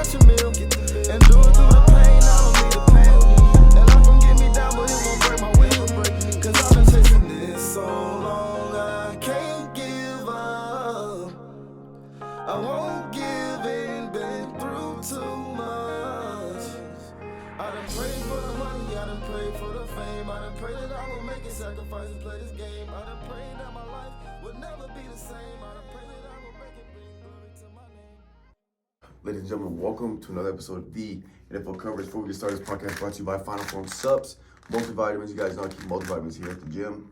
cash a meal. And do it through the pain, I don't need a pain. And life gon' get me down, but it won't break my will. Cause I've been chasing this so long, I can't give up. I won't give in, been through too much. I done prayed for the money, I done prayed for the fame. I done prayed that I will make a sacrifice and play this game. I done prayed that my life would never be the same. I done prayed that I will make it bring glory to my name. Ladies and gentlemen, welcome to another episode of the NFL Coverage. Before we get started, this podcast brought to you by Final Form Subs. Multivitamins, you guys know I keep multivitamins here at the gym.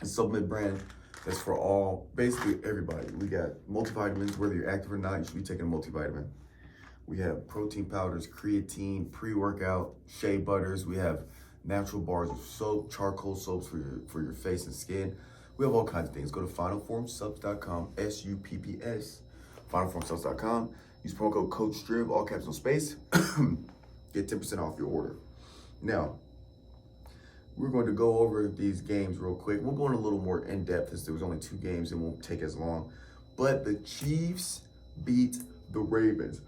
It's a supplement brand that's for all, basically everybody. We got multivitamins, whether you're active or not, you should be taking a multivitamin. We have protein powders, creatine, pre-workout, shea butters. We have natural bars of soap, charcoal soaps for your face and skin. We have all kinds of things. Go to finalformsubs.com, SUPPS, finalformsubs.com. Use promo code Strib, all caps no space. Get 10% off your order. Now, we're going to go over these games real quick. We'll go in a little more in depth as there was only 2 games and won't take as long. But the Chiefs beat the Ravens.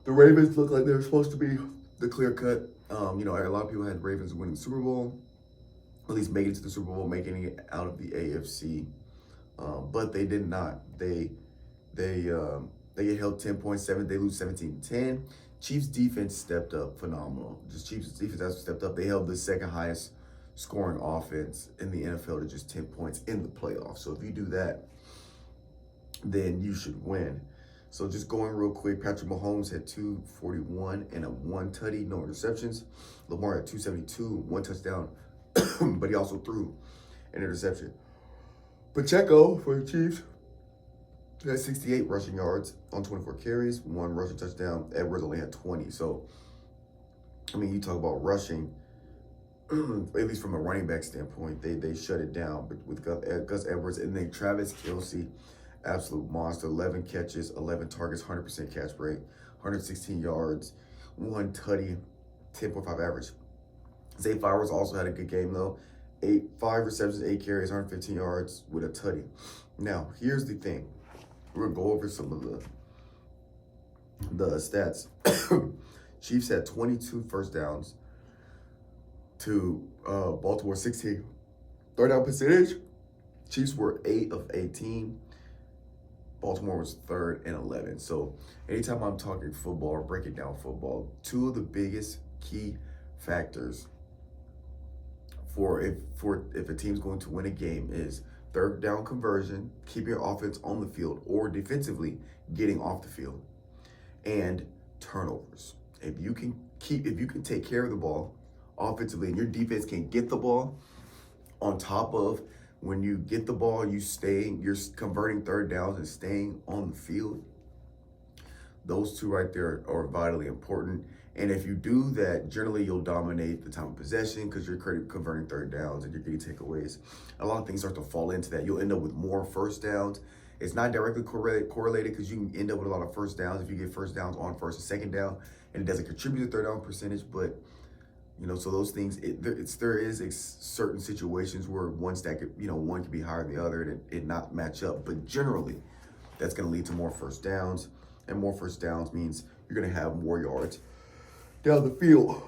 The Ravens look like they were supposed to be the clear cut. A lot of people had the Ravens winning the Super Bowl, at least making it to the Super Bowl, making it out of the AFC. But they did not. They get held 10.7. They lose 17-10. Chiefs defense stepped up phenomenal. Chiefs defense has stepped up. They held the second highest scoring offense in the NFL to just 10 points in the playoffs. So if you do that, then you should win. So just going real quick, Patrick Mahomes had 241 and a 1 tutty, no interceptions. Lamar had 272, 1 touchdown, but he also threw an interception. Pacheco for the Chiefs had 68 rushing yards on 24 carries, 1 rushing touchdown. Edwards only had 20. So, you talk about rushing, at least from a running back standpoint, they shut it down. But with Gus Edwards and then Travis Kelce, absolute monster, 11 catches, 11 targets, 100% catch rate, 116 yards, 1 tutty, 10.5 average. Zay Flowers also had a good game though. 5 receptions, 8 carries, 115 yards with a tutty. Now, here's the thing. We're going to go over some of the stats. Chiefs had 22 first downs to Baltimore 16. Third down percentage, Chiefs were 8 of 18. Baltimore was 3rd and 11. So anytime I'm talking football or breaking down football, 2 of the biggest key factors for if a team's going to win a game is third down conversion, keeping your offense on the field, or defensively getting off the field, and turnovers. If you can take care of the ball offensively and your defense can get the ball, on top of when you get the ball, you're converting third downs and staying on the field. Those 2 right there are vitally important. And if you do that, generally you'll dominate the time of possession because you're converting third downs and you're getting takeaways. A lot of things start to fall into that. You'll end up with more first downs. It's not directly correlated because you can end up with a lot of first downs if you get first downs on first and second down, and it doesn't contribute to third down percentage. But so those things, there is certain situations where one could be higher than the other and it not match up. But generally, that's going to lead to more first downs, and more first downs means you're going to have more yards down the field.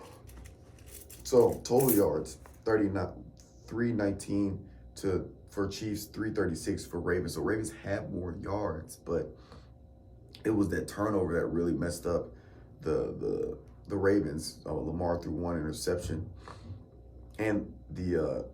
So total yards, 319 for Chiefs, 336 for Ravens. So Ravens have more yards, but it was that turnover that really messed up the Ravens. Lamar threw 1 interception, and the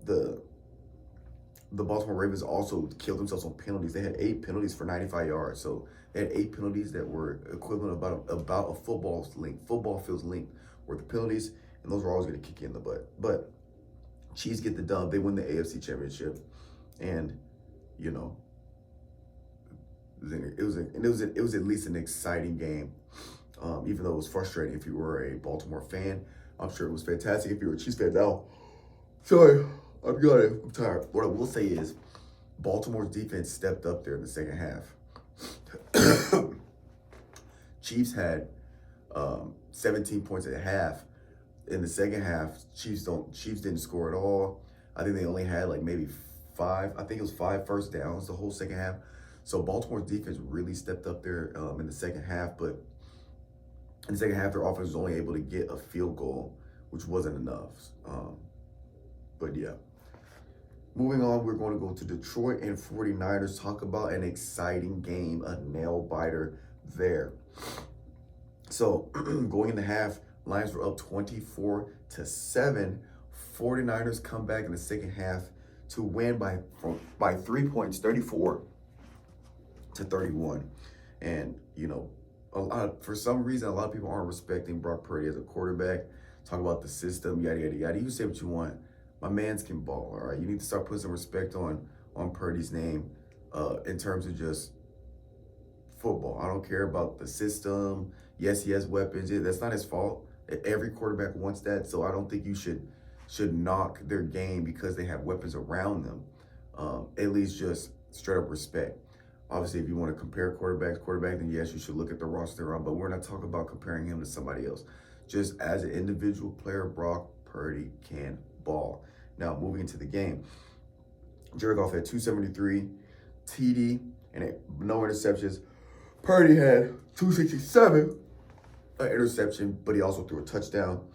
Baltimore Ravens also killed themselves on penalties. They had 8 penalties for 95 yards. So they had 8 penalties that were equivalent about a football field's length were the penalties, and those were always going to kick you in the butt. But Chiefs get the dub. They win the AFC Championship, and it was at least an exciting game. Even though it was frustrating if you were a Baltimore fan. I'm sure it was fantastic if you were a Chiefs fan. Now, sorry, I'm tired. What I will say is Baltimore's defense stepped up there in the second half. Chiefs had 17 points at half. In the second half, Chiefs didn't score at all. I think they only had maybe 5. I think it was 5 first downs the whole second half. So Baltimore's defense really stepped up there in the second half. But In the second half, their offense was only able to get a field goal, which wasn't enough. But yeah. Moving on, we're going to go to Detroit and 49ers. Talk about an exciting game, a nail-biter there. So, going into half, Lions were up 24-7. 49ers come back in the second half to win by 3 points, 34-31. And, you know, for some reason, a lot of people aren't respecting Brock Purdy as a quarterback. Talk about the system, yada, yada, yada. You can say what you want. My man's can ball, all right? You need to start putting some respect on Purdy's name in terms of just football. I don't care about the system. Yes, he has weapons. Yeah, that's not his fault. Every quarterback wants that, so I don't think you should knock their game because they have weapons around them. At least just straight up respect. Obviously, if you want to compare quarterback, then yes, you should look at the roster they're on, but we're not talking about comparing him to somebody else. Just as an individual player, Brock Purdy can ball. Now, moving into the game, Jared Goff had 273 TD and no interceptions. Purdy had 267 interception, but he also threw a touchdown.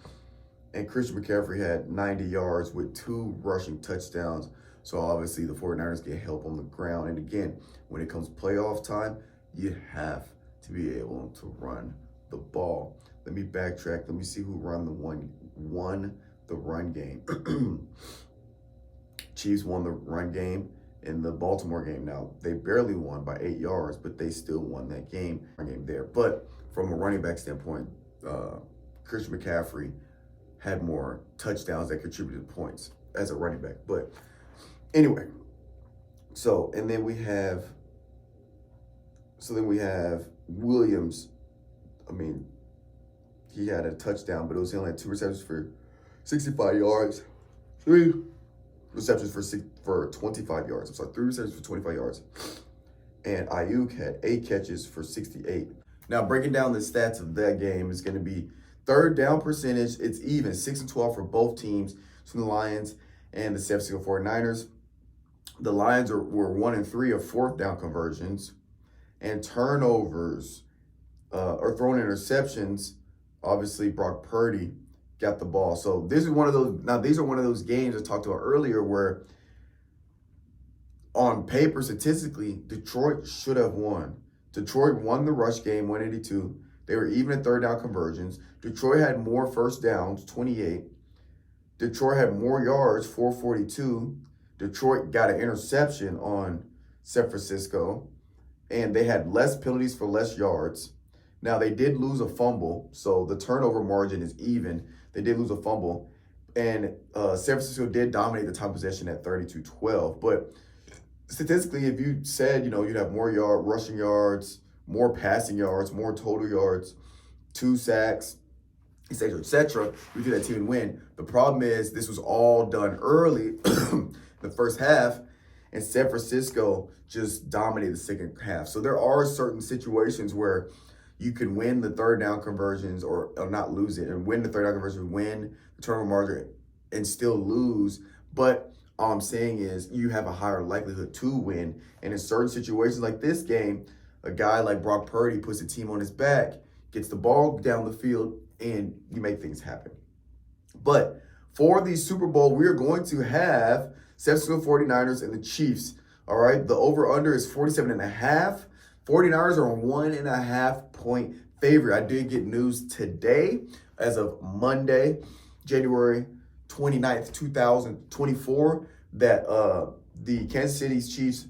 And Christian McCaffrey had 90 yards with 2 rushing touchdowns. So obviously the 49ers get help on the ground. And again, when it comes playoff time, you have to be able to run the ball. Let me backtrack. Let me see who won the run game. Chiefs won the run game in the Baltimore game. Now, they barely won by 8 yards, but they still won that game there. But from a running back standpoint, Christian McCaffrey had more touchdowns that contributed points as a running back. But anyway, then we have Williams. I mean, he had a touchdown, but he only had 2 receptions for 65 yards. 3 receptions for 25 yards. I'm sorry, 3 receptions for 25 yards. And Ayuk had 8 catches for 68. Now, breaking down the stats of that game is going to be third down percentage. It's even, 6-12 for both teams, from the Lions and the San Francisco 49ers. The Lions were 1-3 of fourth down conversions, and turnovers or thrown interceptions. Obviously, Brock Purdy got the ball. So this is one of those. Now, these are one of those games I talked about earlier where, on paper, statistically, Detroit should have won. Detroit won the rush game, 182. They were even at third down conversions. Detroit had more first downs, 28. Detroit had more yards, 442. Detroit got an interception on San Francisco, and they had less penalties for less yards. Now, they did lose a fumble, so the turnover margin is even. They did lose a fumble, and San Francisco did dominate the time possession at 32-12. But statistically, if you said, you'd have more rushing yards, more passing yards, more total yards, 2 sacks, et cetera, we could that team win. The problem is this was all done early, the first half, and San Francisco just dominated the second half. So there are certain situations where you can win the third down conversions or not lose it, and win the third down conversion, win the turnover margin, and still lose. But all I'm saying is you have a higher likelihood to win. And in certain situations like this game, a guy like Brock Purdy puts the team on his back, gets the ball down the field, and you make things happen. But for the Super Bowl, we are going to have San Francisco 49ers and the Chiefs. All right, the over-under is 47.5. 49ers are a 1.5 point favorite. I did get news today, as of Monday, January 29th, 2024, that the Kansas City Chiefs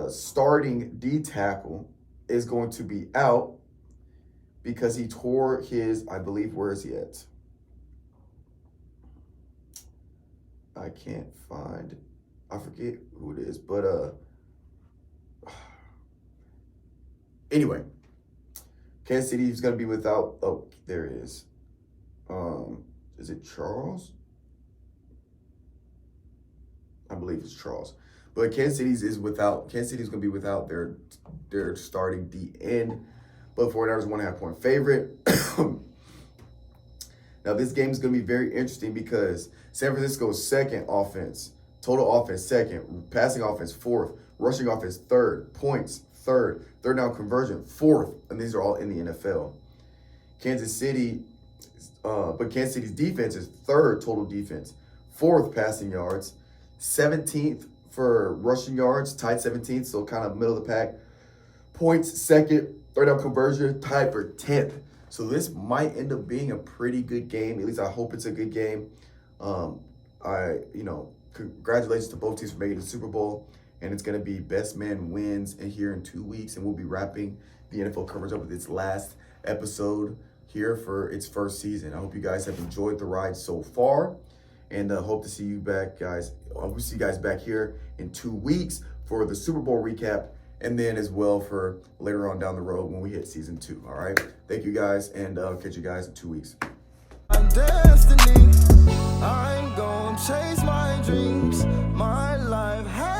starting D tackle is going to be out because he tore his, I believe, where is he at? I can't find, I forget who it is, but anyway, Kansas City is going to be without, oh, there it is. Is it Charles? I believe it's Charles. But Kansas City is going to be without their starting D-end. But 49ers 1.5 point favorite. Now, this game is going to be very interesting because San Francisco's second offense, total offense second, passing offense fourth, rushing offense third, points third, third down conversion fourth, and these are all in the NFL. Kansas City, but Kansas City's defense is 3rd total defense, 4th passing yards, 17th for rushing yards, tied 17th, so kind of middle of the pack. Points, 2nd, 3rd down conversion, tied for 10th. So this might end up being a pretty good game. At least I hope it's a good game. Congratulations to both teams for making the Super Bowl. And it's going to be best man wins in here in 2 weeks. And we'll be wrapping the NFL coverage up with its last episode here for its first season. I hope you guys have enjoyed the ride so far. And hope to see you back, guys. We'll see you guys back here in 2 weeks for the Super Bowl recap. And then as well for later on down the road when we hit season 2. All right. Thank you guys. And I'll catch you guys in 2 weeks. Destiny, I'm gonna chase my dreams. My life has